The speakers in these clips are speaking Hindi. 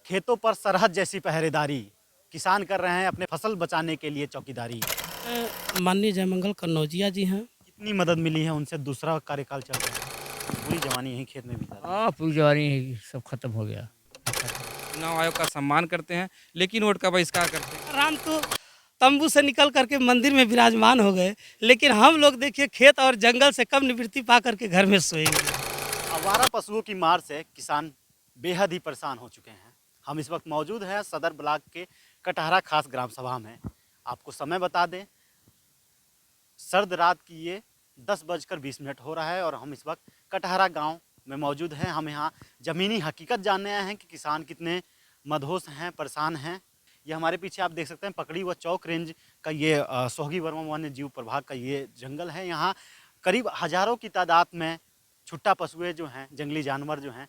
खेतों पर सरहद जैसी पहरेदारी, किसान कर रहे हैं अपने फसल बचाने के लिए चौकीदारी। माननीय जयमंगल कन्नौजिया जी हैं। कितनी मदद मिली है उनसे, दूसरा कार्यकाल चल रहा है, पूरी जवानी यहीं खेत में बिता दी। हाँ, पुजारी सब खत्म हो गया। चुनाव आयोग का सम्मान करते हैं, लेकिन वोट का बहिष्कार करते हैं। राम तो तंबू से निकल करके मंदिर में विराजमान हो गए, लेकिन हम लोग देखिए खेत और जंगल से कम निवृत्ति पा करके घर में सोएंगे। आवारा पशुओं की मार से किसान बेहद ही परेशान हो चुके हैं। हम इस वक्त मौजूद हैं सदर ब्लॉक के कटहरा खास ग्राम सभा में। आपको समय बता दें, सर्द रात की ये 10:20 हो रहा है और हम इस वक्त कटहरा गांव में मौजूद हैं। हम यहाँ ज़मीनी हकीकत जानने आए हैं कि किसान कितने मदहोश हैं, परेशान हैं। ये हमारे पीछे आप देख सकते हैं पकड़ी व चौक रेंज का ये सोहगी वर्मा वन्य जीव प्रभाग का ये जंगल है। यहाँ करीब हज़ारों की तादाद में छुट्टा पशुएं जो हैं, जंगली जानवर जो हैं,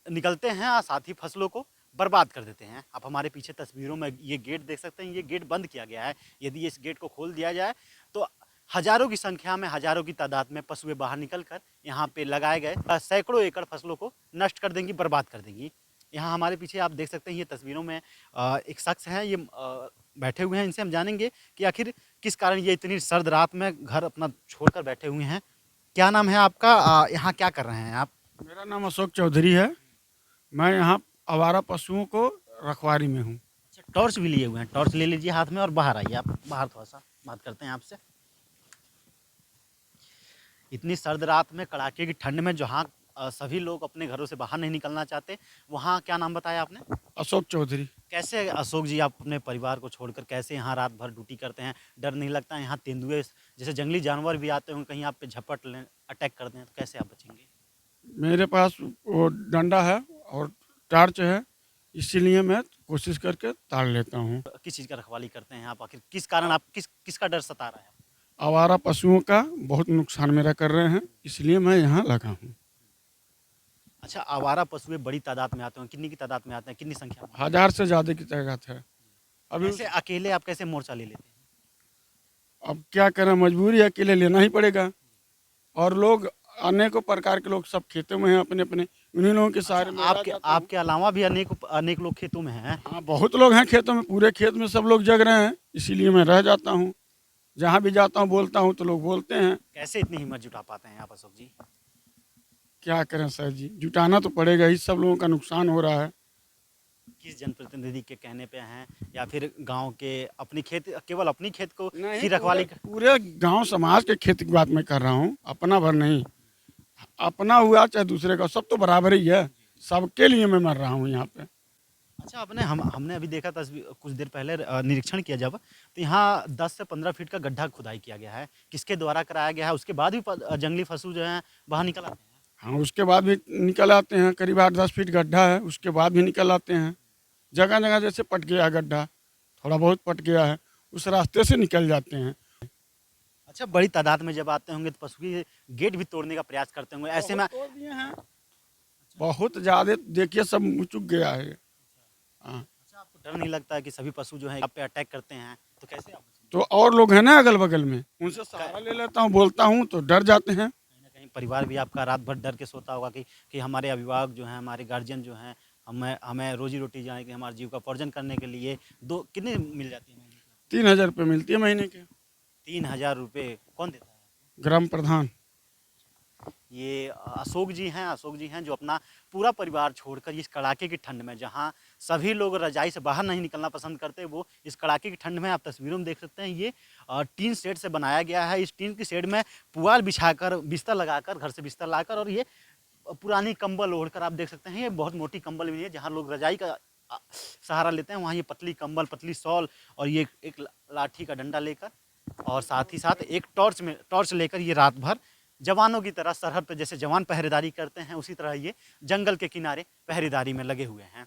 निकलते हैं और साथ ही फसलों को बर्बाद कर देते हैं। आप हमारे पीछे तस्वीरों में ये गेट देख सकते हैं, ये गेट बंद किया गया है। यदि इस गेट को खोल दिया जाए तो हजारों की संख्या में, हजारों की तादाद में पशुएं बाहर निकलकर यहाँ पे लगाए गए सैकड़ों एकड़ फसलों को नष्ट कर देंगी, बर्बाद कर देंगी। यहाँ हमारे पीछे आप देख सकते हैं ये तस्वीरों में एक शख्स हैं, ये बैठे हुए हैं। इनसे हम जानेंगे कि आखिर किस कारण ये इतनी सर्द रात में घर अपना छोड़कर बैठे हुए हैं। क्या नाम है आपका? यहाँ क्या कर रहे हैं आप? मेरा नाम अशोक चौधरी है। मैं यहाँ आवारा पशुओं को रखवारी में हूँ। अच्छा, टॉर्च भी लिए हुए हैं। टॉर्च ले लीजिए हाथ में और बाहर आइए। आप बाहर थोड़ा सा बात करते हैं आपसे। इतनी सर्द रात में, कड़ाके की ठंड में, जहाँ सभी लोग अपने घरों से बाहर नहीं निकलना चाहते, वहाँ क्या नाम बताया आपने? अशोक चौधरी। कैसे अशोक जी आप अपने परिवार को छोड़कर कैसे यहाँ रात भर ड्यूटी करते हैं? डर नहीं लगता यहाँ तेंदुए जैसे जंगली जानवर भी आते हों, कहीं आप पे झपट लें, अटैक कर दें, तो कैसे आप बचेंगे? मेरे पास वो डंडा है और टार्च है, इसीलिए मैं कोशिश करके ताड़ लेता हूँ। किस चीज़ का रखवाली करते हैं आप? आखिर किस कारण आप किसका डर सता रहा है? आवारा पशुओं का बहुत नुकसान मेरा कर रहे हैं, इसलिए मैं यहाँ लगा हूँ। अच्छा, आवारा पशुएं बड़ी तादाद में आते हैं, कितनी की तादाद में आते हैं, कितनी संख्या में? 1000 से ज़्यादा की तादाद है। अभी कैसे अकेले आप कैसे मोर्चा ले लेते हैं? अब क्या करें, मजबूरी है, अकेले लेना ही पड़ेगा। और लोग अनेक प्रकार के लोग सब खेतों में हैं अपने अपने, उन्हीं लोगों के सहारे में रह जाता हूँ। आपके अलावा भी अनेक लोग खेतों में हैं। हाँ, बहुत लोग हैं खेतों में, पूरे खेत में सब लोग जग रहे हैं, इसीलिए मैं रह जाता हूँ। जहाँ भी जाता हूँ बोलता हूँ तो लोग बोलते हैं। कैसे इतनी हिम्मत जुटा पाते हैं आप अशोक जी? क्या करें सर जी, जुटाना तो पड़ेगा ही, सब लोगों का नुकसान हो रहा है। किस जनप्रतिनिधि के कहने पे हैं, या फिर गांव के अपनी खेत, केवल अपनी खेत को नहीं, ही रखवाली पूरे गांव समाज के खेत की बात मैं कर रहा हूँ, अपना भर नहीं। अपना हुआ चाहे दूसरे का, सब तो बराबर ही है, सबके लिए मैं मर रहा हूँ यहाँ पे। अच्छा, हमने अभी देखा तस्वीर कुछ देर पहले, निरीक्षण किया जब, तो यहाँ 10 से 15 फीट का गड्ढा खुदाई किया गया है। किसके द्वारा कराया गया है? उसके बाद भी जंगली पशु जो हैं बाहर निकल आते हैं। हाँ, उसके बाद भी निकल आते हैं, करीब 8-10 फीट गड्ढा है, उसके बाद भी निकल आते हैं। जगह जगह जैसे पट गया है गड्ढा, थोड़ा बहुत पट गया है, उस रास्ते से निकल जाते हैं। अच्छा, बड़ी तादाद में जब आते होंगे तो पशु की गेट भी तोड़ने का प्रयास करते होंगे, ऐसे में? तोड़ दिए हैं, बहुत ज़्यादा, देखिए सब चुक गया है। हाँ, अच्छा, आपको डर नहीं लगता है कि सभी पशु जो है आप पे अटैक करते हैं, तो कैसे आप बचेंगे? तो और लोग हैं ना अगल बगल में, उनसे सहारा ले लेता हूँ, बोलता हूँ तो डर जाते हैं। कहीं ना कहीं परिवार भी आपका रात भर डर के सोता होगा कि हमारे अभिभावक जो हैं, हमारे गार्जियन जो हैं, हमें रोजी रोटी जो है कि हमारे जीविकोपार्जन करने के लिए कितने मिल जाती है महीने की? 3000 रुपये मिलती है महीने के। 3000 रुपये कौन देता है? ग्राम प्रधान। ये अशोक जी हैं जो अपना पूरा परिवार छोड़कर इस कड़ाके की ठंड में, जहां सभी लोग रजाई से बाहर नहीं निकलना पसंद करते, वो इस कड़ाके की ठंड में, आप तस्वीरों में देख सकते हैं, ये टीन शेड से बनाया गया है। इस टीन की शेड में पुआल बिछाकर, बिस्तर लगाकर, घर से बिस्तर लाकर, और ये पुरानी कंबल ओढ़कर, आप देख सकते हैं ये बहुत मोटी कंबल भी है। जहाँ लोग रजाई का सहारा लेते हैं, वहाँ ये पतली कंबल, पतली शॉल और ये एक लाठी का डंडा लेकर, और साथ ही साथ एक टॉर्च लेकर ये रात भर जवानों की तरह सरहद पर जैसे जवान पहरेदारी करते हैं, उसी तरह ये जंगल के किनारे पहरेदारी में लगे हुए हैं।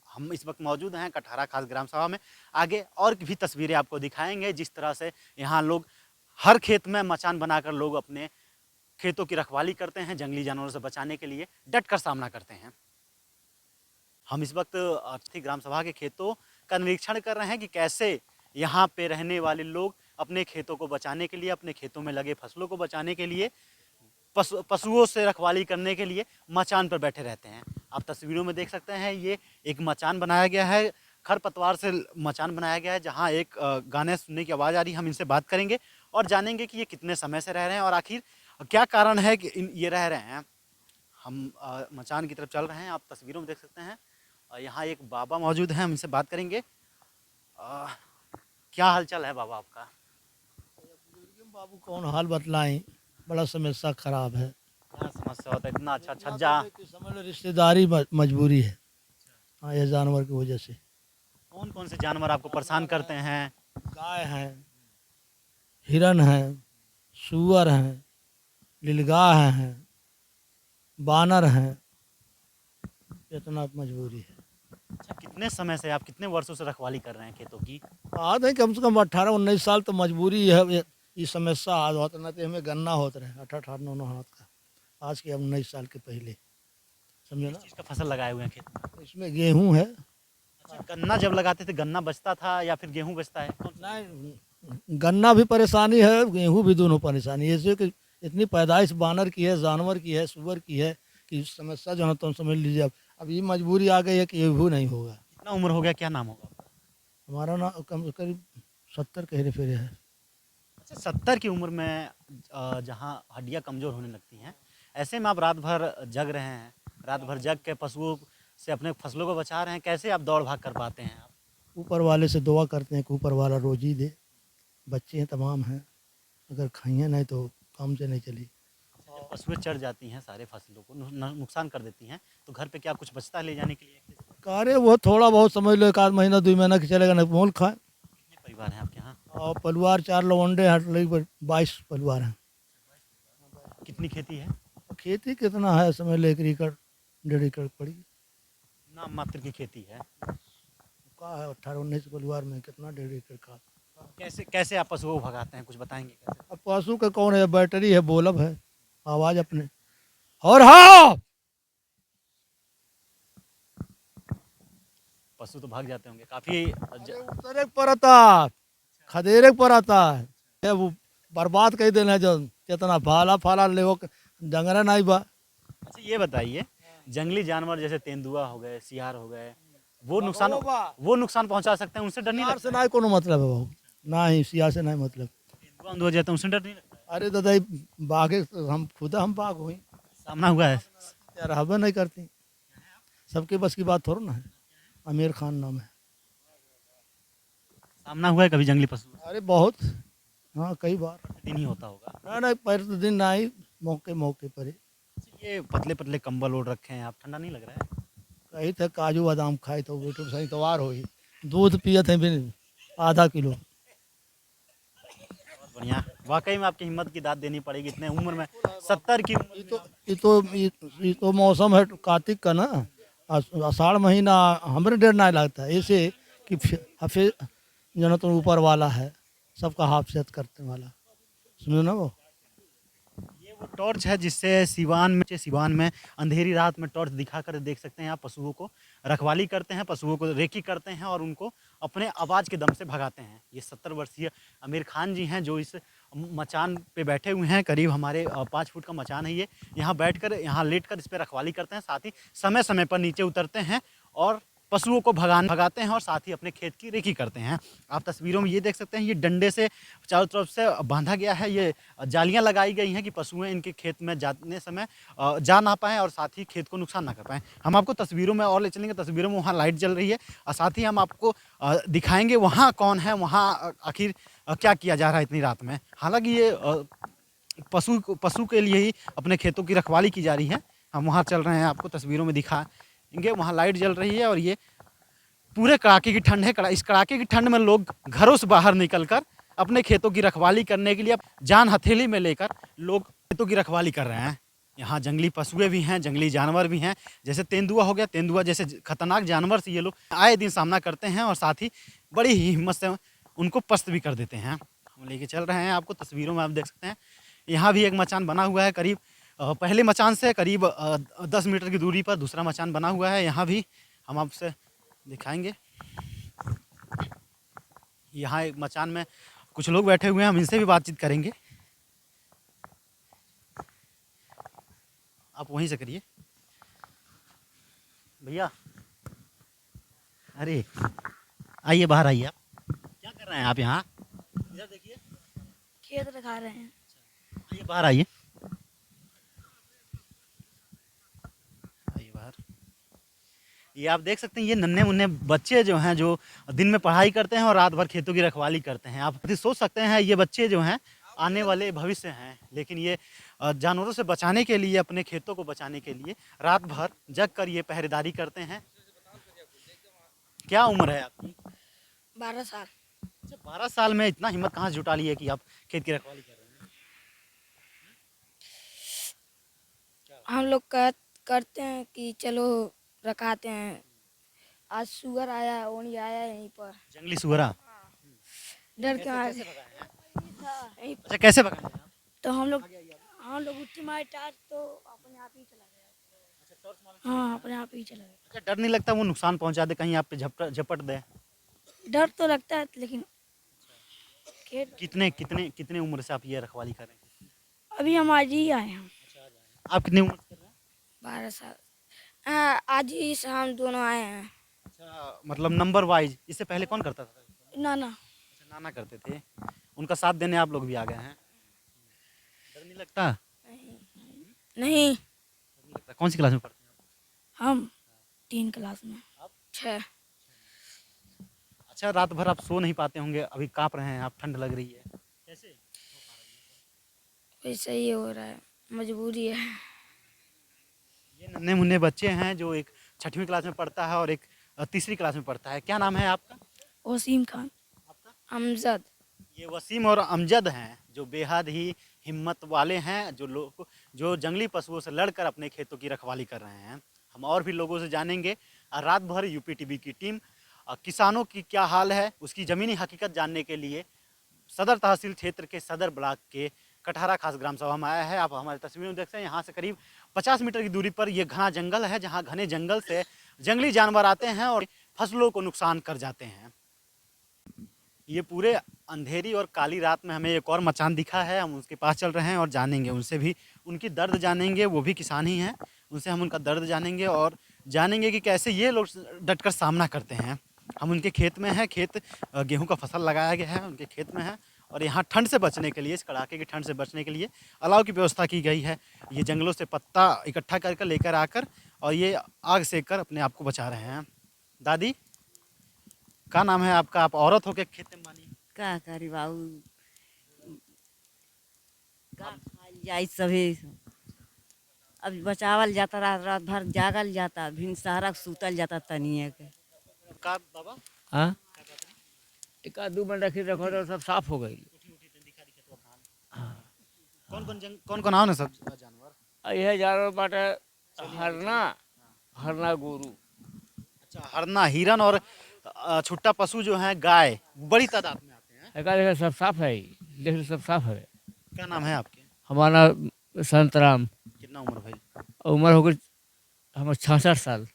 हम इस वक्त मौजूद हैं कटहरा खास ग्राम सभा में। आगे और भी तस्वीरें आपको दिखाएंगे, जिस तरह से यहाँ लोग हर खेत में मचान बनाकर लोग अपने खेतों की रखवाली करते हैं, जंगली जानवरों से बचाने के लिए डट कर सामना करते हैं। हम इस वक्त ग्राम सभा के खेतों का निरीक्षण कर रहे हैं कि कैसे यहाँ पे रहने वाले लोग अपने खेतों को बचाने के लिए, अपने खेतों में लगे फसलों को बचाने के लिए, पशुओं से रखवाली करने के लिए मचान पर बैठे रहते हैं। आप तस्वीरों में देख सकते हैं ये एक मचान बनाया गया है, खरपतवार से मचान बनाया गया है, जहाँ एक गाने सुनने की आवाज़ आ रही है। हम इनसे बात करेंगे और जानेंगे कि ये कितने समय से रह रहे हैं और आखिर क्या कारण है कि ये रह रहे हैं। हम मचान की तरफ चल रहे हैं, आप तस्वीरों में देख सकते हैं। यहाँ एक बाबा मौजूद हैं, हम इनसे बात करेंगे। क्या हालचाल है बाबा आपका? बाबू कौन हाल बतलाएं, बड़ा समस्या खराब है। क्या समस्या होता है? इतना अच्छा छज्जा। समझ लो रिश्तेदारी मजबूरी है। हाँ, ये जानवर की वजह से। कौन कौन से जानवर आपको परेशान करते हैं? गाय है, हिरन है, सूअर है, नीलगाय है, बानर है, इतना मजबूरी है। अच्छा, कितने समय से आप कितने वर्षों से रखवाली कर रहे हैं खेतों की? आज है कम से कम 18-19 साल तो मजबूरी है। ये समस्या आज होता ना तो हमें गन्ना होता रहे 18-18-9 हाथ का। आज के 19 साल के पहले, समझे किस ना। चीज़ का फसल लगाए हुए हैं खेत में? इसमें गेहूं है। अच्छा, गन्ना जब लगाते थे गन्ना बचता था या फिर गेहूं बचता है? नहीं, गन्ना भी परेशानी है, गेहूं भी, दोनों परेशानी है। ऐसे कि इतनी पैदाइश बानर की है, जानवर की है, सुअर की है कि समस्या जो है तुम समझ लीजिए। अब ये मजबूरी आ गई है कि ये भी नहीं होगा। कितना उम्र हो गया, क्या नाम होगा आपका? हमारा ना कम करीब 70 के हेरे फेरे है। अच्छा, 70 की उम्र में जहाँ हड्डियाँ कमज़ोर होने लगती हैं, ऐसे में आप रात भर जग रहे हैं, रात भर जग के पशुओं से अपने फसलों को बचा रहे हैं, कैसे आप दौड़ भाग कर पाते हैं आप? ऊपर वाले से दुआ करते हैं कि ऊपर वाला रोजी दे। बच्चे हैं, तमाम हैं, अगर खाइए नहीं तो काम से नहीं चली। जब पशुएं चढ़ जाती हैं सारे फसलों को नुकसान कर देती हैं, तो घर पे क्या कुछ बचता है ले जाने के लिए? कार्य वो थोड़ा बहुत समझ लो, 1 आध महीना 2 महीना के चलेगा, नहीं मोल खाए। कितने परिवार हैं आपके यहाँ? और परिवार 4 लवंडे हैं, लगभग 22 परिवार हैं। कितनी खेती है? खेती कितना है, समझ लो 1 एकड़ 1.5 एकड़ पड़ी। नाम मात्र की खेती है। का है 18-19 परिवार में कितना 1.5 एकड़ का। कैसे कैसे आप पशुओं को भगाते हैं, कुछ बताएंगे कैसे? अब पशु का कौन है, बैटरी है, बोलब है, आवाज अपने। और हाँ, पशु तो भाग जाते होंगे काफ़ी। उतरे पर आता, खदेरे पर आता है, ये वो बर्बाद कर देना है। जो कितना फाला फाला ले वो डंगरा नहीं बा। अच्छा, ये बताइए, जंगली जानवर जैसे तेंदुआ हो गए, सियार हो गए, वो नुकसान पहुंचा सकते हैं, उनसे डर नहीं सियार लगता? से नहीं कोनो मतलब है बाबू, नहीं सियार से नहीं मतलब। तेंदुआ उंदुआ जाते हैं, उनसे डर नहीं लगता? अरे दादा, ये बाघे हम खुद हम बाघ हुई, सामना हुआ है? यार हवा नहीं करती। सबके बस की बात थोड़ा ना है। आमिर खान नाम है। सामना हुआ है कभी जंगली पशु? अरे बहुत, हाँ कई बार। दिन ही होता होगा। ना नहीं, पर तो दिन नहीं, मौके मौके पर ही। अच्छा, ये पतले पतले कंबल ओढ़ रखे हैं आप, ठंडा नहीं लग रहा है? कही थे काजू बादाम खाए तो बेटो सही तवार हुई, दूध पिए थे भी आधा किलो। बहुत बढ़िया, वाकई में आपकी हिम्मत की दाद देनी पड़ेगी, इतने उम्र में, 70 की उम्र में। ये तो मौसम है कार्तिक का ना, आषाढ़ महीना हमारे डेर नहीं लगता है, ऐसे कि हाफिज जो तो ऊपर वाला है, सबका हाफिजत करने वाला, सुनो ना वो। ये वो टॉर्च है जिससे सिवान में अंधेरी रात में टॉर्च दिखाकर देख सकते हैं आप पशुओं को रखवाली करते हैं, पशुओं को रेकी करते हैं और उनको अपने आवाज़ के दम से भगाते हैं। ये 70 वर्षीय आमिर खान जी हैं जो इस मचान पे बैठे हुए हैं। करीब हमारे 5 फुट का मचान है ये। यहाँ बैठकर, यहाँ लेटकर इस पर रखवाली करते हैं, साथ ही समय समय पर नीचे उतरते हैं और पशुओं को भगाते हैं और साथ ही अपने खेत की रेकी करते हैं। आप तस्वीरों में ये देख सकते हैं, ये डंडे से चारों तरफ से बांधा गया है, ये जालियां लगाई गई हैं कि पशुएं इनके खेत में जाने समय जा ना पाएँ और साथ ही खेत को नुकसान ना कर पाएँ। हम आपको तस्वीरों में और ले चलेंगे, तस्वीरों में वहाँ लाइट जल रही है और साथ ही हम आपको दिखाएंगे वहाँ कौन है, वहाँ आखिर क्या किया जा रहा है इतनी रात में। हालाँकि ये पशु के लिए ही अपने खेतों की रखवाली की जा रही है। हम वहाँ चल रहे हैं, आपको तस्वीरों में दिखाएंगे, वहाँ लाइट जल रही है और ये पूरे कड़ाके की ठंड है। इस कड़ाके की ठंड में लोग घरों से बाहर निकलकर अपने खेतों की रखवाली करने के लिए जान हथेली में लेकर लोग खेतों की रखवाली कर रहे हैं। यहाँ जंगली पशुएं भी हैं, जंगली जानवर भी हैं, जैसे तेंदुआ हो गया। तेंदुआ जैसे खतरनाक जानवर से ये लोग आए दिन सामना करते हैं और साथ ही बड़ी ही हिम्मत से उनको पस्त भी कर देते हैं। हम लेके चल रहे हैं आपको, तस्वीरों में आप देख सकते हैं। यहाँ भी एक मचान बना हुआ है, करीब पहले मचान से करीब 10 मीटर की दूरी पर दूसरा मचान बना हुआ है। यहाँ भी हम आपसे दिखाएंगे। यहाँ एक मचान में कुछ लोग बैठे हुए हैं, हम इनसे भी बातचीत करेंगे। आप वहीं से करिए। भैया अरे आइए, बाहर आइए। आप क्या कर रहे हैं आप यहाँ? इधर देखिए, खेत दिखा रहे हैं। आइए बाहर आइए। आइए बाहर। ये आप देख सकते हैं, ये नन्हे मुन्ने बच्चे जो हैं, जो दिन में पढ़ाई करते हैं और रात भर खेतों की रखवाली करते हैं। आप सोच सकते हैं ये बच्चे जो हैं आने वाले भविष्य हैं, लेकिन ये जानवरों से बचाने के लिए, अपने खेतों को बचाने के लिए रात भर जग कर ये पहरेदारी करते हैं। क्या उम्र है आपकी? 12 साल। अच्छा, 12 साल में इतना हिम्मत कहाँ से जुटा ली है कि आप खेत की रखवाली कर रहे हैं? हम लोग करते हैं कि चलो रखाते हैं। आज सुअर आया, ओनी आया यहीं पर, जंगली सुअरा? डर के मारे। यहीं अच्छा, कैसे भगाए हैं आप? तो हम लोग उठी मारे टार तो अपने आप ही चला गया। हाँ, अपने आप ही चला गया। अच्छा, डर नहीं लगता वो नुकसान पहुंचा दे, कहीं आप पे झपट दे? डर तो लगता है, लेकिन खेत कितने कितने कितने उम्र से आप ये रखवाली कर रहे हैं? अभी हम आज ही आए हैं। आप कितनी उम्र से कर रहे हैं? 12 साल। आज ही से हम दोनों आए हैं। अच्छा, मतलब नंबर वाइज। इससे पहले कौन करता था? ना अच्छा, नाना करते थे। उनका साथ देने आप लोग भी आ गए हैं। डर नहीं लगता? नहीं, कौन सी क्लास में पढ़ते हैं आप? हम 3 क्लास में। 6। अच्छा, रात भर आप सो नहीं पाते होंगे, अभी कांप रहे हैं आप, ठंड लग रही है, कैसे? वैसे ही हो रहा है, मजबूरी है। ये नन्हे मुन्ने बच्चे हैं, जो एक 6वीं क्लास में पढ़ता है और एक तीसरी क्लास में पढ़ता है। क्या नाम है आपका? वसीम खान। आपका? अमजद। ये वसीम और अमजद हैं, जो बेहद ही हिम्मत वाले हैं, जो जंगली पशुओं से लड़कर अपने खेतों की रखवाली कर रहे हैं। हम और भी लोगों से जानेंगे। रात भर यूपीटीवी की टीम किसानों की क्या हाल है, उसकी ज़मीनी हकीकत जानने के लिए सदर तहसील क्षेत्र के सदर ब्लॉक के कटहरा खास ग्राम सभा में आया है। आप हमारी तस्वीरों में देख सकते हैं, यहाँ से करीब 50 मीटर की दूरी पर ये घना जंगल है, जहाँ घने जंगल से जंगली जानवर आते हैं और फसलों को नुकसान कर जाते हैं। ये पूरे अंधेरी और काली रात में हमें एक और मचान दिखा है। हम उसके पास चल रहे हैं और जानेंगे उनसे भी, उनकी दर्द जानेंगे। वो भी किसान ही हैं, उनसे हम उनका दर्द जानेंगे और जानेंगे कि कैसे ये लोग डटकर सामना करते हैं। हम उनके खेत में हैं, खेत गेहूं का फसल लगाया गया है, उनके खेत में है। और यहाँ ठंड से बचने के लिए, इस कड़ाके की ठंड से बचने के लिए अलाव की व्यवस्था की गई है। ये जंगलों से पत्ता इकट्ठा कर लेकर आकर और ये आग सेक कर अपने आप को बचा रहे हैं। दादी, क्या नाम है आपका? आप औरत होकर खेत में मानी? का करी बाबू, का खाइल जाई सभी। अब बचावल जाता, रात रात भर जागल जाता, भिन सहारा सूतल जाता तनिए के। का बाबा? हाँ, एक आध 2 मिनट रखी रखो तो सब साफ हो गई। कौन कौन आओ ना सब जानवर? यह जानवर बाटे हरना, हरना गोरू। अच्छा, हरना, हिरन और छुट्टा पशु जो हैं गाय, बड़ी तादाद में आते हैं। एक सब साफ है, देख लो सब साफ है। क्या नाम है आपके? हमारा संतराम। कितना उम्र भाई? उम्र हो गई हमारे 66 साल।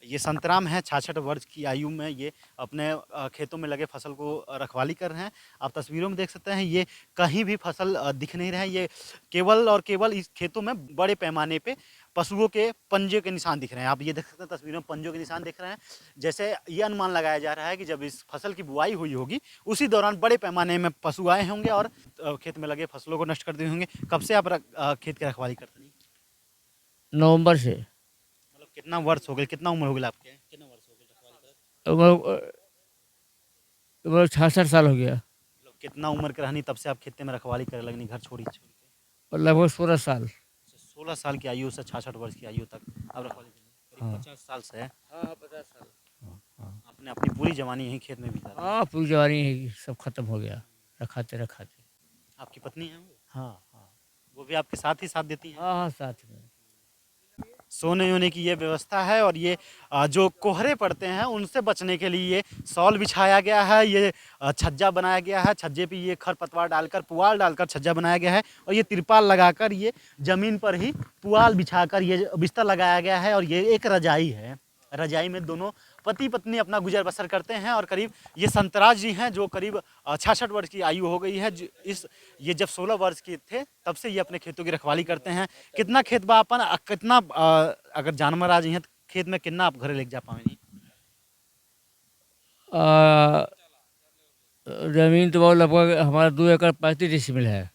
ये संतराम है, 66 वर्ष की आयु में ये अपने खेतों में लगे फसल को रखवाली कर रहे हैं। आप तस्वीरों में देख सकते हैं, ये कहीं भी फसल दिख नहीं रहा है। ये केवल और केवल इस खेतों में बड़े पैमाने पे पशुओं के पंजे के निशान दिख रहे हैं। आप ये देख सकते हैं तस्वीरों में, पंजों के निशान दिख रहे हैं। जैसे ये अनुमान लगाया जा रहा है कि जब इस फसल की बुआई हुई होगी, उसी दौरान बड़े पैमाने में पशु आए होंगे और खेत में लगे फसलों को नष्ट कर दिए होंगे। कब से आप खेत की रखवाली करते हैं? नवंबर से। मतलब कितना वर्ष हो गए, कितना उम्र हो गई आपके? कितना वर्ष हो गए रखवाली करते? उम्र 66 साल हो गया। मतलब कितना उम्र के रहनी तब से आप खेत में रखवाली करे लगनी, घर छोड़ी छोड़ के? और लगभग 16 साल। 16 साल की आयु से 66 वर्ष की आयु तक आप रखवाली करें? करीब 50 साल से है। हाँ, 50 साल। आपने अपनी पूरी जवानी यहीं खेत में बिता दी। हाँ, पूरी जवानी सब खत्म हो गया, रखाते रखाते। आपकी पत्नी है वो? हाँ हाँ वो भी आपके साथ ही साथ देती है? हाँ हाँ, साथ में। सोने होने की ये व्यवस्था है। और ये जो कोहरे पड़ते हैं उनसे बचने के लिए शॉल बिछाया गया है, ये छज्जा बनाया गया है। छज्जे पे ये खरपतवार डालकर, पुआल डालकर छज्जा बनाया गया है और ये तिरपाल लगाकर ये ज़मीन पर ही पुआल बिछाकर ये बिस्तर लगाया गया है। और ये एक रजाई है, रजाई में दोनों पति पत्नी अपना गुजर बसर करते हैं। और करीब ये संतराज जी हैं, जो करीब 66 वर्ष की आयु हो गई है। ये जब 16 वर्ष के थे तब से ये अपने खेतों की रखवाली करते हैं। कितना खेत बा अपन, कितना अगर जानवर आ जाइए तो खेत में कितना आप घरे लेके जा पाएंगे? जमीन तो बहुत लगभग हमारा 2 एकड़ 35 डिसमिल है।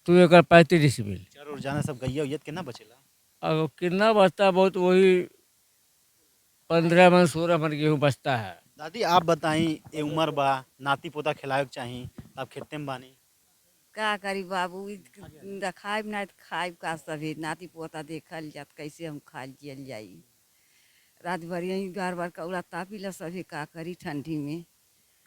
2 एकड़ 35 डिसमिल। चर और जाने सब गैया उयत कितना बचेला? अब कितना बचता है, बहुत वही 15 मन 16 मन गेहूँ बचता है। दादी आप बताई, ये उम्र बा, नाती पोता खिलाए के चाही, आप खेते में बानी, का करी बाबू, खाइब ना तो खाइब का सभी नाती पोता देखल जात, कैसे हम खा जियल जाई। रात भर यही बार बार कौड़ा तापी ला, सभी का करी ठंडी में।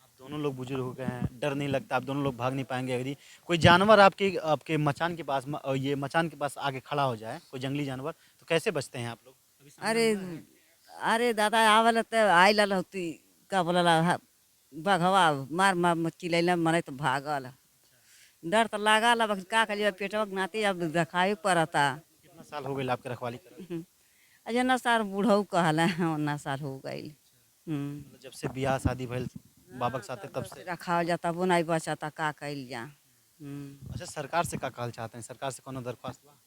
आप दोनों लोग बुजुर्ग हो गए हैं, डर नहीं लगता? आप दोनों लोग भाग नहीं पाएंगे? यदि कोई जानवर आपके आपके मचान के पास ये मचान के पास आगे खड़ा हो जाए, कोई जंगली जानवर, तो कैसे बचते हैं आप लोग? अरे अरे दादा आवल तो आइल होती, का बोला बघवा मार मार चिल्ला मरे तो भागल। डर तो लागल, अब का करिए, पेटवा के नाते अब दिखाई पड़ता। कितना साल हो गए आपके रखवाली कर? अजना साल बूढ़ऊ कहला, ओना साल हो गई। जब से बियाह शादी भइल बाबा के साथे, तब से रखा जाता वो नहीं बचाता, का कैल जा। अच्छा, सरकार से का कहल चाहते हैं? सरकार से कोनो दरख्वास्त बा?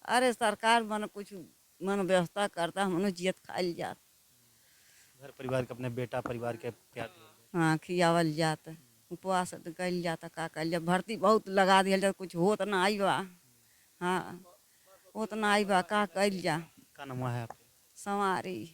अरे सरकार मन कुछ मन व्यवस्था करता, हम जियत खाइल जात। घर परिवार के, अपने बेटा परिवार के प्यार दिया? हाँ खियावल जात, उपवास कैल जाता, का कैल जा। भर्ती बहुत लगा दिया जाता, कुछ होत ना आई बा। हाँ होत ना आई बा, का कैल जा। का नाम है आपके? संवारी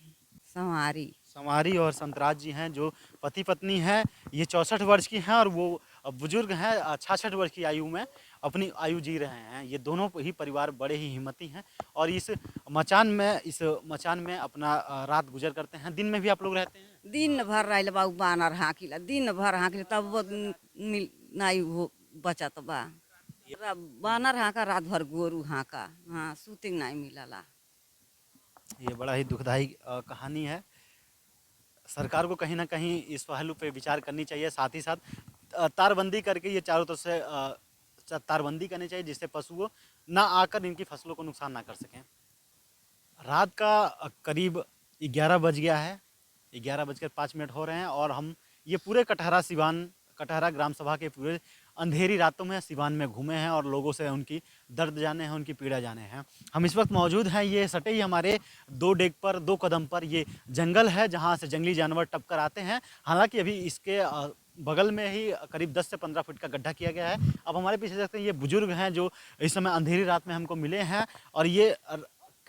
संवारी संवारी और संतराज जी हैं, जो पति पत्नी हैं। ये 64 वर्ष की हैं और वो बुजुर्ग हैं, 66 वर्ष की आयु में अपनी आयु जी रहे हैं। ये दोनों ही परिवार बड़े ही हिम्मती हैं और इस मचान में अपना रात गुजर करते हैं। दिन में भी आप लोग रहते हैं? दिन भर रही बाबू, बानर हाँकिला, दिन भर हाँकिला, तब वो नहीं हो बचत बा। बानर हाँका, रात भर गोरू हाँका। हाँ सूते नहीं मिलला। ये बड़ा ही दुखदाई कहानी है। सरकार को कहीं ना कहीं इस पहलू पे विचार करनी चाहिए। साथ ही साथ तारबंदी करके ये चारों तरफ से तारबंदी करनी चाहिए, जिससे पशुओं ना आकर इनकी फसलों को नुकसान ना कर सकें। रात का करीब 11 बज गया है, 11:05 हो रहे हैं और हम ये पूरे कटहरा ग्राम सभा के पूरे अंधेरी रातों में सिवान में घूमे हैं और लोगों से उनकी दर्द जाने हैं, उनकी पीड़ा जाने हैं। हम इस वक्त मौजूद हैं, ये सटे ही हमारे 2 डेग पर 2 कदम पर ये जंगल है, जहाँ से जंगली जानवर टप कर आते हैं। हालांकि अभी इसके बगल में ही करीब 10 से 15 फुट का गड्ढा किया गया है। अब हमारे पीछे देखते हैं, ये बुजुर्ग हैं जो इस समय अंधेरी रात में हमको मिले हैं और ये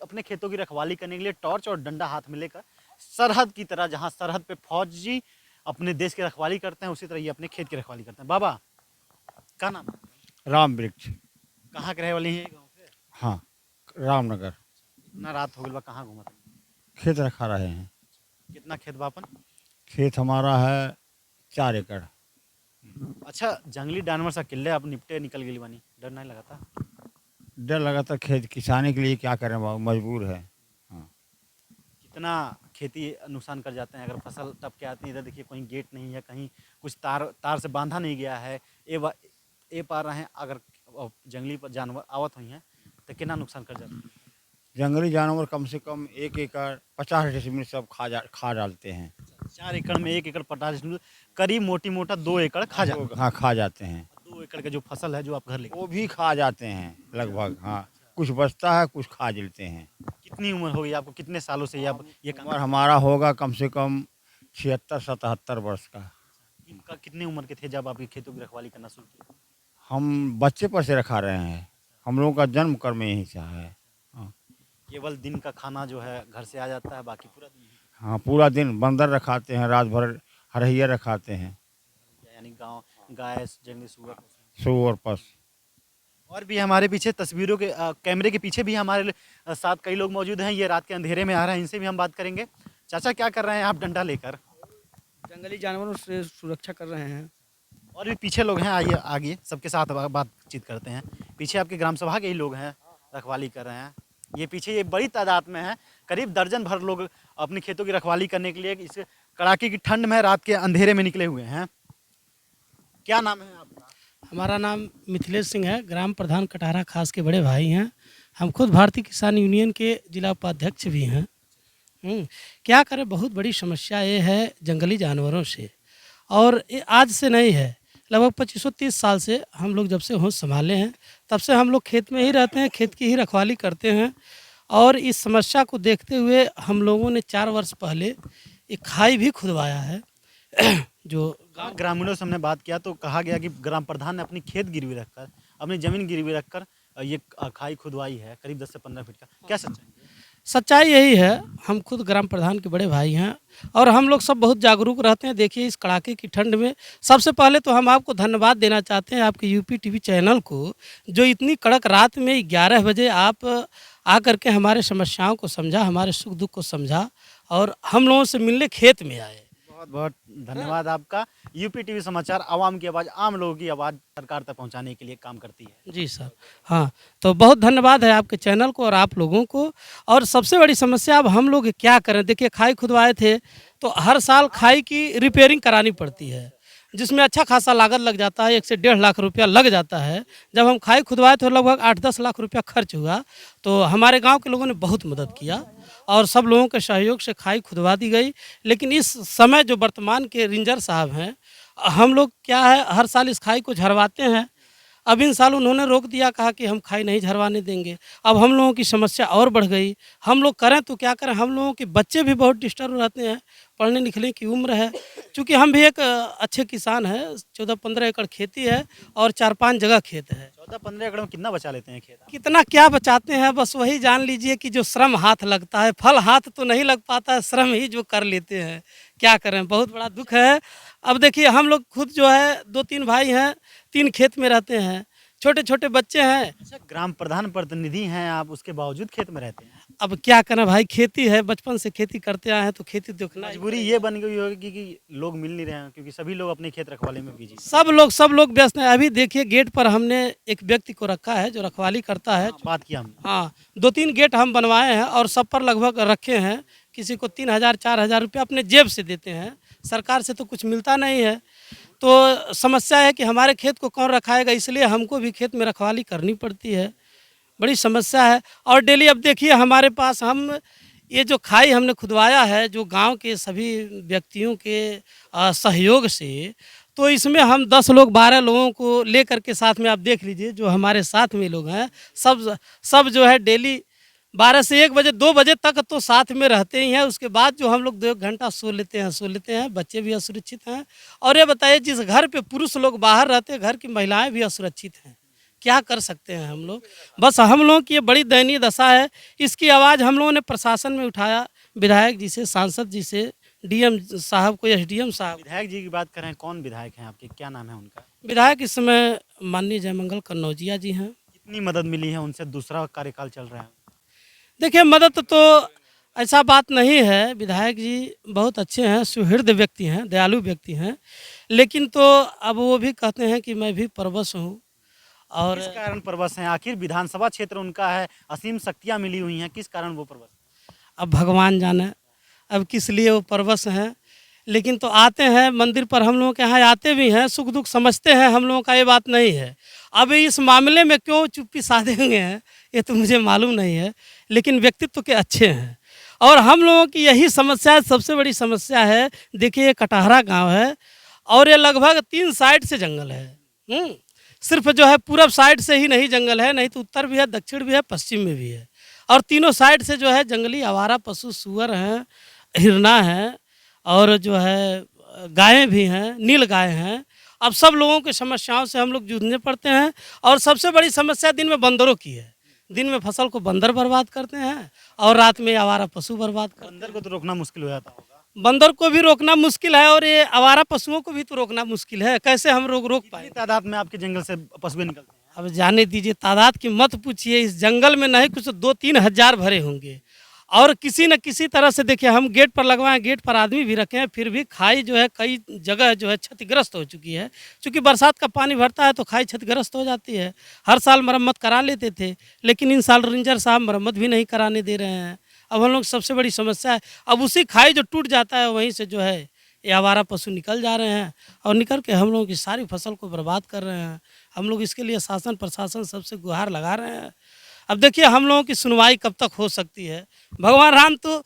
अपने खेतों की रखवाली करने के लिए टॉर्च और डंडा हाथ में लेकर सरहद की तरह, जहाँ सरहद पे फौजी अपने देश की रखवाली करते हैं, उसी तरह ये अपने खेत की रखवाली करते हैं। बाबा क्या नाम है? राम वृक्ष। कहाँ के रहे वाली है? गाँव के? हाँ, रामनगर। इतना रात हो गई बा, कहाँ घूमत? खेत रखा रहे हैं। कितना खेत बापन? खेत हमारा है 4 एकड़। अच्छा, जंगली जानवर सा किले अब निपटे निकल गई बानी, डर नहीं लगाता? डर लगा था, खेत किसानी के लिए क्या करें बाबू, मजबूर है। हाँ। कितना खेती नुकसान कर जाते हैं अगर फसल टप के आती है। इधर देखिए, कहीं गेट नहीं है, कहीं कुछ तार से बांधा नहीं गया है। ए पार रहे, अगर जंगली जानवर आवत हुई हैं तो कितना नुकसान कर जाते हैं? जंगली जानवर कम से कम 1 एकड़ 50 डिसमिल सब खा डालते हैं। 4 एकड़ में 1 एकड़ 50 डिसमिल, करीब मोटी मोटा 2 एकड़ खा जाते हैं। हाँ, खा जाते हैं। 2 एकड़ का जो फसल है, जो आप घर लेके, वो भी खा जाते हैं लगभग। हाँ, कुछ बचता है, कुछ खा लेते हैं। कितनी उम्र हो गई आपको? कितने सालों से ये काम? उम्र हमारा होगा कम से कम 76-77 वर्ष का। कितनी उम्र के थे जब आप ये खेतों की रखवाली करना शुरू किया? हम बच्चे पर से रखा रहे हैं, हम लोगों का जन्म कर्म यहीं से है। हाँ। केवल दिन का खाना जो है घर से आ जाता है, बाकी पूरा दिन हाँ, पूरा दिन बंदर रखाते हैं, रात भर हरहिया रखाते हैं, यानी गाय जंगली सूअर पस। और भी हमारे पीछे तस्वीरों के कैमरे के पीछे भी हमारे साथ कई लोग मौजूद हैं। ये रात के अंधेरे में आ रहे हैं, इनसे भी हम बात करेंगे। चाचा, क्या कर रहे हैं आप डंडा लेकर? जंगली जानवरों से सुरक्षा कर रहे हैं। और भी पीछे लोग हैं, आइए आगे सबके साथ बातचीत करते हैं। पीछे आपके ग्राम सभा के ही लोग हैं, रखवाली कर रहे हैं। ये पीछे ये बड़ी तादाद में है, करीब दर्जन भर लोग अपनी खेतों की रखवाली करने के लिए इस कड़ाके की ठंड में रात के अंधेरे में निकले हुए हैं। क्या नाम है आपका? हमारा नाम मिथिलेश सिंह है, ग्राम प्रधान कटहरा खास के बड़े भाई हैं। हम खुद भारतीय किसान यूनियन के जिला उपाध्यक्ष भी हैं। क्या करें, बहुत बड़ी समस्या ये है जंगली जानवरों से, और ये आज से नहीं है, लगभग 25-30 साल से हम लोग जब से होश संभाले हैं तब से हम लोग खेत में ही रहते हैं, खेत की ही रखवाली करते हैं। और इस समस्या को देखते हुए हम लोगों ने 4 वर्ष पहले एक खाई भी खुदवाया है जो ग्रामीणों से हमने बात किया तो कहा गया कि ग्राम प्रधान ने अपनी खेत गिरवी रखकर, अपनी ज़मीन गिरवी रखकर ये खाई खुदवाई है करीब 10 से 15 फीट का। क्या सच्चाई है? सच्चाई यही है। हम खुद ग्राम प्रधान के बड़े भाई हैं और हम लोग सब बहुत जागरूक रहते हैं। देखिए इस कड़ाके की ठंड में सबसे पहले तो हम आपको धन्यवाद देना चाहते हैं आपके यूपी टीवी चैनल को, जो इतनी कड़क रात में 11 बजे आप आकर के हमारे समस्याओं को समझा, हमारे सुख दुख को समझा और हम लोगों से मिलने खेत में आए। बहुत बहुत धन्यवाद आपका। यूपी टीवी समाचार आवाम की आवाज़, आम लोगों की आवाज़ सरकार तक पहुंचाने के लिए काम करती है। जी सर, हाँ, तो बहुत धन्यवाद है आपके चैनल को और आप लोगों को। और सबसे बड़ी समस्या अब हम लोग क्या करें, देखिए खाई खुदवाए थे तो हर साल खाई की रिपेयरिंग करानी पड़ती है, जिसमें अच्छा खासा लागत लग जाता है, 1 से 1.5 लाख रुपया लग जाता है। जब हम खाई खुदवाए तो लगभग 8-10 लाख रुपया खर्च हुआ। तो हमारे गांव के लोगों ने बहुत मदद किया और सब लोगों के सहयोग से खाई खुदवा दी गई। लेकिन इस समय जो वर्तमान के रेंजर साहब हैं, हम लोग क्या है हर साल इस खाई को झरवाते हैं। अब इन साल उन्होंने रोक दिया, कहा कि हम खाई नहीं झरवाने देंगे। अब हम लोगों की समस्या और बढ़ गई। हम लोग करें तो क्या करें, हम लोगों के बच्चे भी बहुत डिस्टर्ब रहते हैं, पढ़ने लिखने की उम्र है। चूँकि हम भी एक अच्छे किसान हैं, 14-15 एकड़ खेती है और 4-5 जगह खेत है। 14-15 एकड़ में कितना बचा लेते हैं खेत? कितना क्या बचाते हैं, बस वही जान लीजिए कि जो श्रम हाथ लगता है, फल हाथ तो नहीं लग पाता है, श्रम ही जो कर लेते हैं। क्या करें, बहुत बड़ा दुख है। अब देखिए हम लोग खुद जो है 2-3 भाई हैं, 3 खेत में रहते हैं, छोटे छोटे बच्चे हैं। अच्छा, ग्राम प्रधान प्रतिनिधि हैं आप, उसके बावजूद खेत में रहते हैं? अब क्या करें भाई, खेती है, बचपन से खेती करते आए हैं तो खेती देखना ही। मजबूरी ये बन गई होगी कि लोग मिल नहीं रहे हैं क्योंकि सभी लोग अपने खेत रखवाले में बिजी। सब लोग व्यस्त हैं। अभी देखिए गेट पर हमने एक व्यक्ति को रखा है जो रखवाली करता है। बात किया हमने। हाँ, 2-3 गेट हम बनवाए हैं और सब पर लगभग रखे हैं। किसी को 3,000-4,000 रुपये अपने जेब से देते हैं, सरकार से तो कुछ मिलता नहीं है। तो समस्या है कि हमारे खेत को कौन रखाएगा, इसलिए हमको भी खेत में रखवाली करनी पड़ती है। बड़ी समस्या है। और डेली अब देखिए हमारे पास हम ये जो खाई हमने खुदवाया है, जो गांव के सभी व्यक्तियों के सहयोग से, तो इसमें हम 10 लोग 12 लोगों को लेकर के साथ में, आप देख लीजिए जो हमारे साथ में लोग हैं, सब जो है डेली 12 से 1 बजे 2 बजे तक तो साथ में रहते ही हैं। उसके बाद जो हम लोग 2 घंटा सो लेते हैं। बच्चे भी असुरक्षित हैं। और ये बताइए जिस घर पे पुरुष लोग बाहर रहते हैं, घर की महिलाएं भी असुरक्षित हैं। क्या कर सकते हैं हम लोग, बस हम लोगों की ये बड़ी दयनीय दशा है। इसकी आवाज़ हम लोगों ने प्रशासन में उठाया, विधायक जी से, सांसद जी से, डीएम साहब को, एसडीएम साहब। विधायक जी की बात करें, कौन विधायक हैं आपके, क्या नाम है उनका? विधायक इस समय माननीय जयमंगल कन्नौजिया जी हैं। कितनी मदद मिली है उनसे, दूसरा कार्यकाल चल रहा है? देखिए मदद तो ऐसा बात नहीं है, विधायक जी बहुत अच्छे हैं, सुहृद व्यक्ति हैं, दयालु व्यक्ति हैं। लेकिन तो अब वो भी कहते हैं कि मैं भी परवश हूँ। और किस कारण परवश हैं? आखिर विधानसभा क्षेत्र उनका है, असीम शक्तियाँ मिली हुई हैं, किस कारण वो परवश हैं? अब भगवान जाने अब किस लिए वो परवश हैं। लेकिन तो आते हैं मंदिर पर, हम लोगों के यहाँ आते भी हैं, सुख दुख समझते हैं, हम लोगों का ये बात नहीं है। अब इस मामले में क्यों चुप्पी साधे हुए हैं ये तो मुझे मालूम नहीं है, लेकिन व्यक्तित्व के अच्छे हैं। और हम लोगों की यही समस्या है, सबसे बड़ी समस्या है। देखिए ये कटहरा गांव है और ये लगभग 3 साइड से जंगल है। सिर्फ जो है पूरब साइड से ही नहीं जंगल है, नहीं तो उत्तर भी है, दक्षिण भी है, पश्चिम में भी है। और तीनों साइड से जो है जंगली आवारा पशु, सुअर हैं, हिरना है और जो है गायें भी हैं, नील गाय हैं। अब सब लोगों की समस्याओं से हम लोग जूझने पड़ते हैं। और सबसे बड़ी समस्या दिन में बंदरों की है। दिन में फसल को बंदर बर्बाद करते हैं और रात में आवारा पशु बर्बाद करते हैं। बंदर को तो रोकना मुश्किल हो जाता होगा। बंदर को भी रोकना मुश्किल है और ये आवारा पशुओं को भी तो रोकना मुश्किल है। कैसे हम रोक कितनी पाएंगे? तादाद में आपके जंगल से पशुएं निकलते हैं? अब जाने दीजिए, तादाद की मत पूछिए। इस जंगल में नहीं कुछ 2-3 हज़ार भरे होंगे। और किसी न किसी तरह से देखिए हम गेट पर लगवाएं, गेट पर आदमी भी रखे हैं, फिर भी खाई जो है कई जगह जो है क्षतिग्रस्त हो चुकी है। क्योंकि बरसात का पानी भरता है तो खाई क्षतिग्रस्त हो जाती है। हर साल मरम्मत करा लेते थे, लेकिन इन साल रेंजर साहब मरम्मत भी नहीं कराने दे रहे हैं। अब हम लोग सबसे बड़ी समस्या है, अब उसी खाई जो टूट जाता है वहीं से जो है ये आवारा पशु निकल जा रहे हैं और निकल के हम लोगों की सारी फसल को बर्बाद कर रहे हैं। हम लोग इसके लिए शासन प्रशासन सबसे गुहार लगा रहे हैं। अब देखिए हम लोगों की सुनवाई कब तक हो सकती है। भगवान राम तो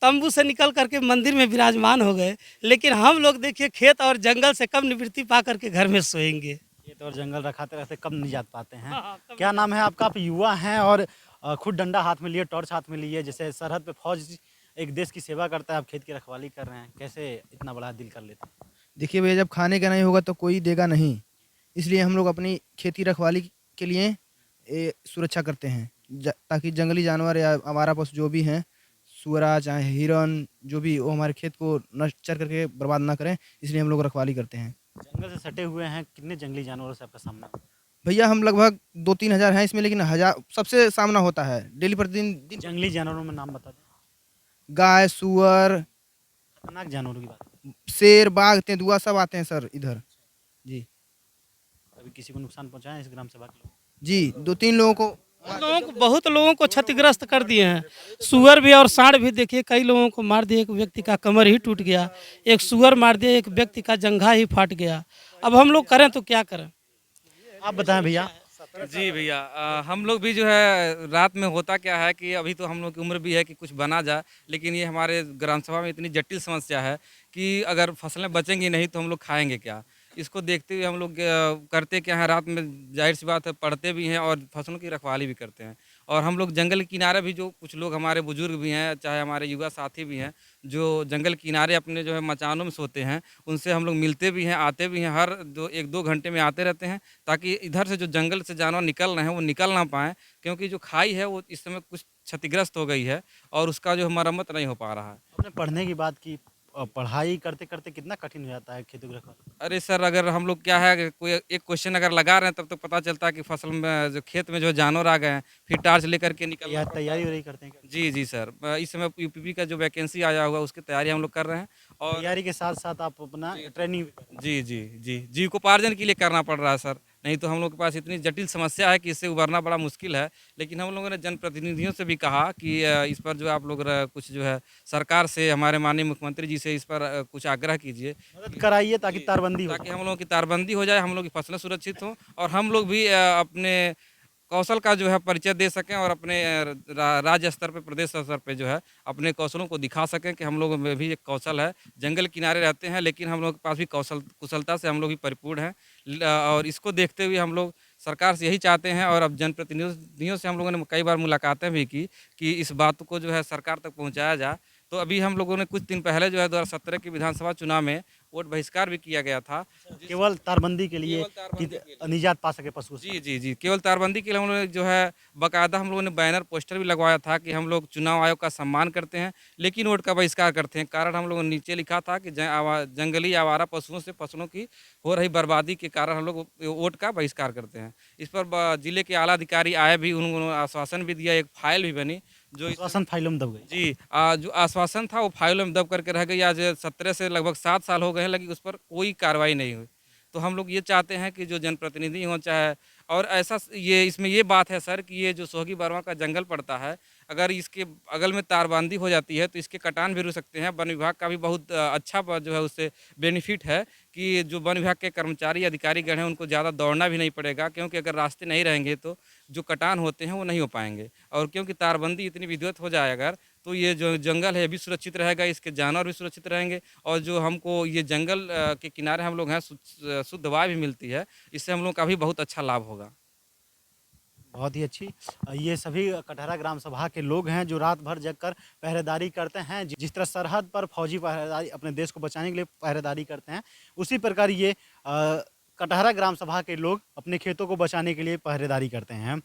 तंबू से निकल करके मंदिर में विराजमान हो गए, लेकिन हम लोग देखिए खेत और जंगल से कब निवृत्ति पा करके घर में सोएंगे। खेत और जंगल रखाते रहते कब निजात पाते हैं। क्या नाम है आपका? आप युवा हैं और खुद डंडा हाथ में लिए, टॉर्च हाथ में लिए, जैसे सरहद पे फौज एक देश की सेवा करता है, आप खेत की रखवाली कर रहे हैं, कैसे इतना बड़ा दिल कर लेते हैं? देखिए भैया, जब खाने का नहीं होगा तो कोई देगा नहीं, इसलिए हम लोग अपनी खेती रखवाली के लिए सुरक्षा करते हैं, ताकि जंगली जानवर या आवारा पशु जो भी हैं, सुअरा चाहे हिरन जो भी, वो हमारे खेत को नष्ट कर करके बर्बाद ना करें, इसलिए हम लोग रखवाली करते हैं। जंगल से सटे हुए हैं, कितने जंगली जानवरों से आपका सामना? भैया हम लगभग 2-3 हज़ार हैं इसमें, लेकिन हज़ार सबसे सामना होता है डेली प्रतिदिन। जंगली जानवरों में नाम बता दें। गाय, सुअर, खतरनाक जानवरों की बात। शेर, बाघ, तेंदुआ सब आते हैं सर इधर। जी कभी किसी को नुकसान पहुंचाया इस ग्राम सभा के लोग? जी, 2-3 लोगों को बहुत लोगों को क्षतिग्रस्त कर दिए हैं। सुअर भी और सांड भी, देखिए कई लोगों को मार दिए, एक व्यक्ति का कमर ही टूट गया, एक सुअर मार दिया, एक व्यक्ति का जंघा ही फाट गया। अब हम लोग करें तो क्या करें? आप बताएं भैया। जी भैया, हम लोग भी जो है रात में होता क्या है कि अभी तो हम लोग की उम्र भी है कि कुछ बना जाए, लेकिन ये हमारे ग्राम सभा में इतनी जटिल समस्या है कि अगर फसलें बचेंगी नहीं तो हम लोग खाएंगे क्या। इसको देखते हुए हम लोग करते क्या है, रात में जाहिर सी बात है पढ़ते भी हैं और फसलों की रखवाली भी करते हैं। और हम लोग जंगल के किनारे भी, जो कुछ लोग हमारे बुजुर्ग भी हैं, चाहे हमारे युवा साथी भी हैं, जो जंगल किनारे अपने जो है मचानों में सोते हैं, उनसे हम लोग मिलते भी हैं, आते भी हैं, हर 1-2 घंटे में आते रहते हैं, ताकि इधर से जो जंगल से जानवर निकल रहे हैं वो निकल ना पाएँ, क्योंकि जो खाई है वो इस समय कुछ क्षतिग्रस्त हो गई है और उसका जो मरम्मत नहीं हो पा रहा है। आपने पढ़ने की बात की, पढ़ाई करते करते कितना कठिन हो जाता है खेती की रखवाली? अरे सर, अगर हम लोग क्या है कि कोई एक क्वेश्चन अगर लगा रहे हैं तब तो पता चलता है कि फसल में जो खेत में जो जानवर आ गए हैं, फिर टार्च लेकर के निकल। या तैयारी हो रही करते हैं क्या? जी जी सर, इस समय यूपीपी का जो वैकेंसी आया हुआ है उसकी तैयारी हम लोग कर रहे हैं। और तैयारी के साथ साथ आप अपना ट्रेनिंग भी कर रहे हैं। जी जी जी, जीविकोपार्जन के लिए करना पड़ रहा है सर, नहीं तो हम लोग के पास इतनी जटिल समस्या है कि इससे उबरना बड़ा मुश्किल है। लेकिन हम लोगों ने जनप्रतिनिधियों से भी कहा कि इस पर जो आप लोग कुछ जो है सरकार से, हमारे माननीय मुख्यमंत्री जी से इस पर कुछ आग्रह कीजिए, मदद कराइए ताकि तारबंदी हो ताकि हम लोगों की तारबंदी हो जाए, हम लोग की फसलें सुरक्षित हों और हम लोग भी अपने कौशल का जो है परिचय दे सकें और अपने राज्य स्तर पे, प्रदेश स्तर पे जो है अपने कौशलों को दिखा सकें कि हम लोगों में भी एक कौशल है। जंगल किनारे रहते हैं लेकिन हम लोग के पास भी कुशलता से हम लोग भी परिपूर्ण हैं। और इसको देखते हुए हम लोग सरकार से यही चाहते हैं, और अब जनप्रतिनिधियों से हम लोगों ने कई बार मुलाकातें भी की कि इस बात को जो है सरकार तक पहुँचाया जाए। तो अभी हम लोगों ने कुछ दिन पहले जो है 2017 के विधानसभा चुनाव में वोट बहिष्कार भी किया गया था, केवल तारबंदी के लिए केवल तारबंदी के लिए। निजात पा सके पशु से। जी जी जी, केवल तारबंदी के लिए हम लोग ने जो है बाकायदा हम लोगों ने बैनर पोस्टर भी लगवाया था कि हम लोग चुनाव आयोग का सम्मान करते हैं लेकिन वोट का बहिष्कार करते हैं। कारण हम लोगों ने नीचे लिखा था कि जंगली आवारा पशुओं से फसलों की हो रही बर्बादी के कारण हम लोग वोट का बहिष्कार करते हैं। इस पर जिले के आला अधिकारी आए भी, उन्होंने आश्वासन भी दिया, एक फाइल भी बनी जो शासन फाइलों में दब गई। जी, जो आश्वासन था वो फाइलों में दब करके रह गई। आज 17 से लगभग 7 साल हो गए हैं, लेकिन उस पर कोई कार्रवाई नहीं हुई। तो हम लोग ये चाहते हैं कि जो जनप्रतिनिधि हों, चाहे और ऐसा ये इसमें ये बात है सर कि ये जो सोहगी बरवा का जंगल पड़ता है, अगर इसके बगल में तारबंदी हो जाती है तो इसके कटान भी रुक सकते हैं। वन विभाग का भी बहुत अच्छा जो है उससे बेनिफिट है कि जो वन विभाग के कर्मचारी अधिकारीगण हैं उनको ज़्यादा दौड़ना भी नहीं पड़ेगा, क्योंकि अगर रास्ते नहीं रहेंगे तो जो कटान होते हैं वो नहीं हो पाएंगे। और क्योंकि तारबंदी इतनी विधिवत हो जाए अगर, तो ये जो जंगल है ये भी सुरक्षित रहेगा, इसके जानवर भी सुरक्षित रहेंगे और जो हमको ये जंगल के किनारे हम लोग हैं शुद्ध वायु भी मिलती है, इससे हम लोग का भी बहुत अच्छा लाभ होगा। बहुत ही अच्छी। ये सभी कटहरा ग्राम सभा के लोग हैं जो रात भर जगकर पहरेदारी करते हैं। जिस तरह सरहद पर फौजी पहरेदारी अपने देश को बचाने के लिए पहरेदारी करते हैं, उसी प्रकार ये कटहरा ग्राम सभा के लोग अपने खेतों को बचाने के लिए पहरेदारी करते हैं।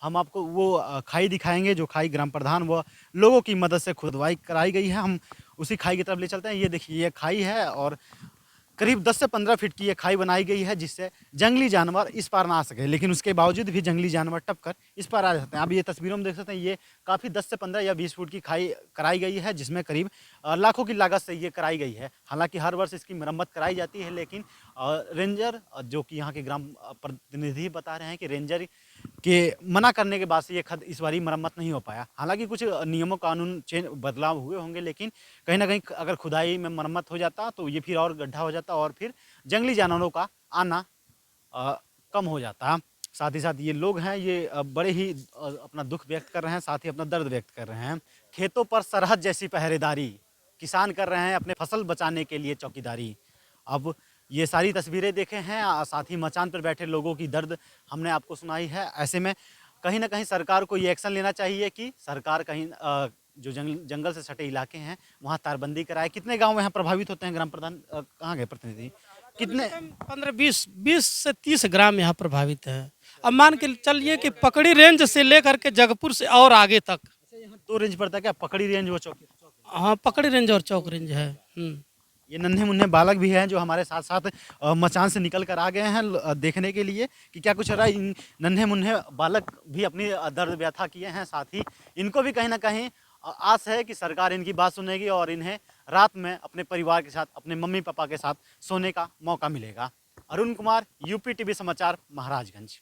हम आपको वो खाई दिखाएंगे जो खाई ग्राम प्रधान व लोगों की मदद से खुदवाई कराई गई है। हम उसी खाई की तरफ ले चलते हैं। ये देखिए, ये खाई है और करीब 10 से 15 फीट की ये खाई बनाई गई है जिससे जंगली जानवर इस पार ना आ सके, लेकिन उसके बावजूद भी जंगली जानवर टपकर इस पार आ जाते हैं। अब ये तस्वीरों में देख सकते हैं, ये काफ़ी 10 से 15 या 20 फुट की खाई कराई गई है जिसमें करीब लाखों की लागत से ये कराई गई है। हालांकि हर वर्ष इसकी मरम्मत कराई जाती है, लेकिन रेंजर जो कि यहाँ के ग्राम प्रतिनिधि बता रहे हैं कि रेंजर के मना करने के बाद से ये खद इस बारी मरम्मत नहीं हो पाया। हालांकि कुछ नियमों कानून बदलाव हुए होंगे, लेकिन कहीं ना कहीं अगर खुदाई में मरम्मत हो जाता तो ये फिर और गड्ढा हो जाता और फिर जंगली जानवरों का आना कम हो जाता। साथ ही साथ ये लोग हैं, ये बड़े ही अपना दुख व्यक्त कर रहे हैं, साथ ही अपना दर्द व्यक्त कर रहे हैं। खेतों पर सरहद जैसी पहरेदारी किसान कर रहे हैं, अपने फसल बचाने के लिए चौकीदारी। अब ये सारी तस्वीरें देखे हैं, साथ ही मचान पर बैठे लोगों की दर्द हमने आपको सुनाई है। ऐसे में कहीं ना कहीं सरकार को ये एक्शन लेना चाहिए कि सरकार कहीं जो जंगल से सटे इलाके हैं वहाँ तारबंदी कराए। कितने गांव यहाँ प्रभावित होते हैं ग्राम प्रधान, कहाँ गए प्रतिनिधि? कितने? 15-20 से 30 ग्राम यहाँ प्रभावित है। अब मान के चलिए कि पकड़ी रेंज से लेकर के जगपुर से और आगे तक। यहाँ 2 रेंज पड़ता है क्या? पकड़ी रेंज वो चौकी? हाँ, पकड़ी रेंज और चौक रेंज है। ये नन्हे मुन्ने बालक भी हैं जो हमारे साथ साथ मचान से निकल कर आ गए हैं देखने के लिए कि क्या कुछ हो रहा है। इन नन्हे मुन्ने बालक भी अपनी दर्द व्यथा किए हैं, साथ ही इनको भी कहीं ना कहीं आस है कि सरकार इनकी बात सुनेगी और इन्हें रात में अपने परिवार के साथ, अपने मम्मी पापा के साथ सोने का मौका मिलेगा। अरुण कुमार, यूपी टीवी समाचार, महाराजगंज।